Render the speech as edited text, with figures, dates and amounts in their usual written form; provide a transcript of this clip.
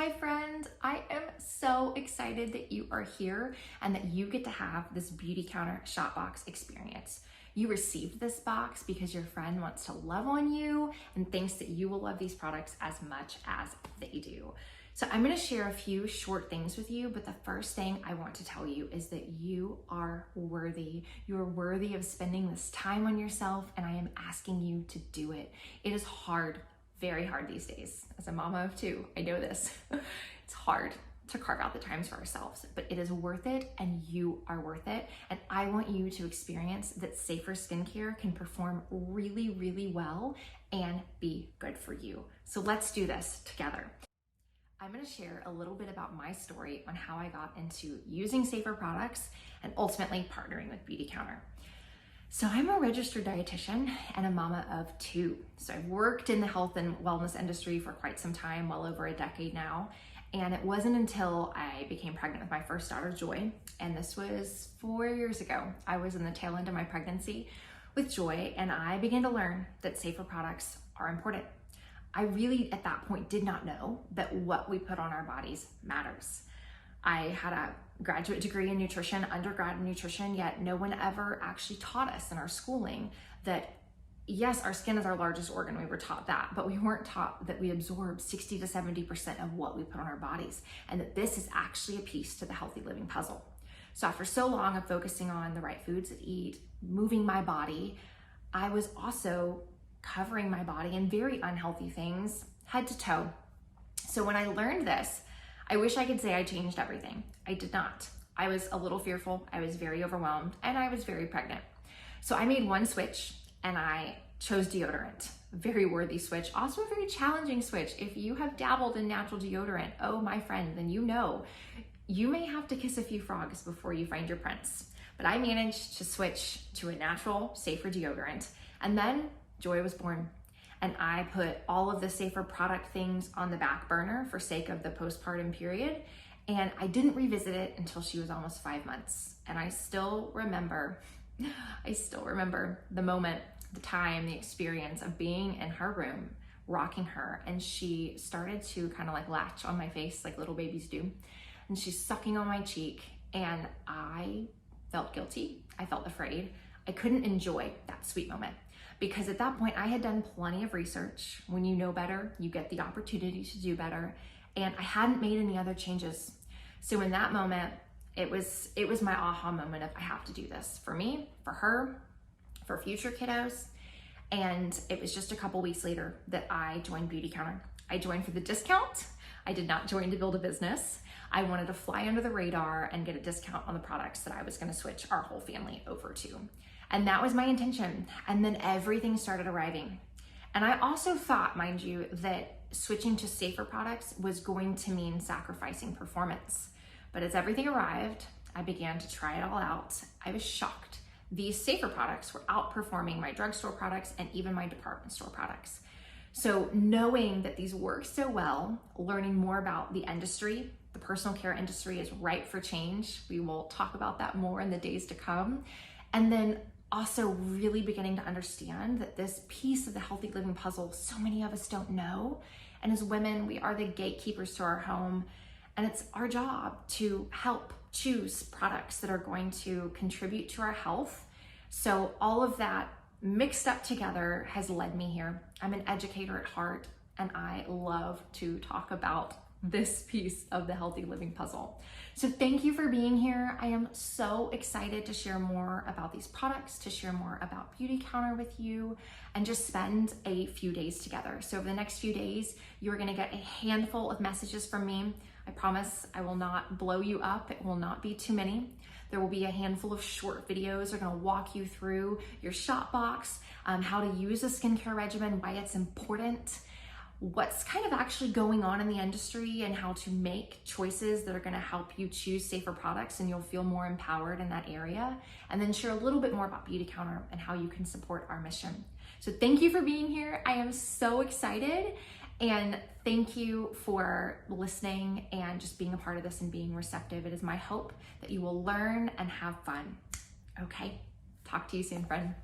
Hi friend, I am so excited that you are here and that you get to have this Beautycounter Shop Box experience. You received this box because your friend wants to love on you and thinks that you will love these products as much as they do. So I'm gonna share a few short things with you, but the first thing I want to tell you is that you are worthy. You are worthy of spending this time on yourself, and I am asking you to do it. It is hard, very hard these days. As a mama of two, I know this. It's hard to carve out the times for ourselves, but it is worth it and you are worth it. And I want you to experience that safer skincare can perform really, really well and be good for you. So let's do this together. I'm gonna share a little bit about my story on how I got into using safer products and ultimately partnering with Beautycounter. So I'm a registered dietitian and a mama of two. So I've worked in the health and wellness industry for quite some time, well over a decade now. And it wasn't until I became pregnant with my first daughter, Joy, and this was 4 years ago. I was in the tail end of my pregnancy with Joy, and I began to learn that safer products are important. I really, at that point, did not know that what we put on our bodies matters. I had a graduate degree in nutrition, undergrad in nutrition, yet no one ever actually taught us in our schooling that, yes, our skin is our largest organ. We were taught that, but we weren't taught that we absorb 60 to 70% of what we put on our bodies, and that this is actually a piece to the healthy living puzzle. So after so long of focusing on the right foods to eat, moving my body, I was also covering my body in very unhealthy things, head to toe. So when I learned this, I wish I could say I changed everything. I did not. I was a little fearful, I was very overwhelmed, and I was very pregnant. So I made one switch and I chose deodorant. A very worthy switch, also a very challenging switch. If you have dabbled in natural deodorant, oh my friend, then you know you may have to kiss a few frogs before you find your prince. But I managed to switch to a natural, safer deodorant, and then Joy was born. And I put all of the safer product things on the back burner for sake of the postpartum period. And I didn't revisit it until she was almost 5 months. And I still remember the moment, the time, the experience of being in her room, rocking her. And she started to kind of like latch on my face like little babies do. And she's sucking on my cheek. And I felt guilty. I felt afraid. I couldn't enjoy that sweet moment. Because at that point I had done plenty of research. When you know better, you get the opportunity to do better. And I hadn't made any other changes. So in that moment, it was my aha moment of I have to do this for me, for her, for future kiddos. And it was just a couple weeks later that I joined Beautycounter. I joined for the discount. I did not join to build a business. I wanted to fly under the radar and get a discount on the products that I was gonna switch our whole family over to. And that was my intention. And then everything started arriving. And I also thought, mind you, that switching to safer products was going to mean sacrificing performance. But as everything arrived, I began to try it all out. I was shocked. These safer products were outperforming my drugstore products and even my department store products. So knowing that these work so well, learning more about the industry, the personal care industry is ripe for change. We will talk about that more in the days to come. And then also really beginning to understand that this piece of the healthy living puzzle, so many of us don't know. And as women, we are the gatekeepers to our home. And it's our job to help choose products that are going to contribute to our health. So all of that mixed up together has led me here. I'm an educator at heart, and I love to talk about this piece of the healthy living puzzle. So thank you for being here. I am so excited to share more about these products, to share more about Beautycounter with you, and just spend a few days together. So over the next few days, you're gonna get a handful of messages from me. I promise I will not blow you up. It will not be too many. There will be a handful of short videos that are gonna walk you through your shop box, how to use a skincare regimen, why it's important, what's kind of actually going on in the industry, and how to make choices that are going to help you choose safer products, and you'll feel more empowered in that area. And then share a little bit more about Beautycounter and how you can support our mission. So thank you for being here. I am so excited, and thank you for listening and just being a part of this and being receptive. It is my hope that you will learn and have fun. Okay, talk to you soon, friend.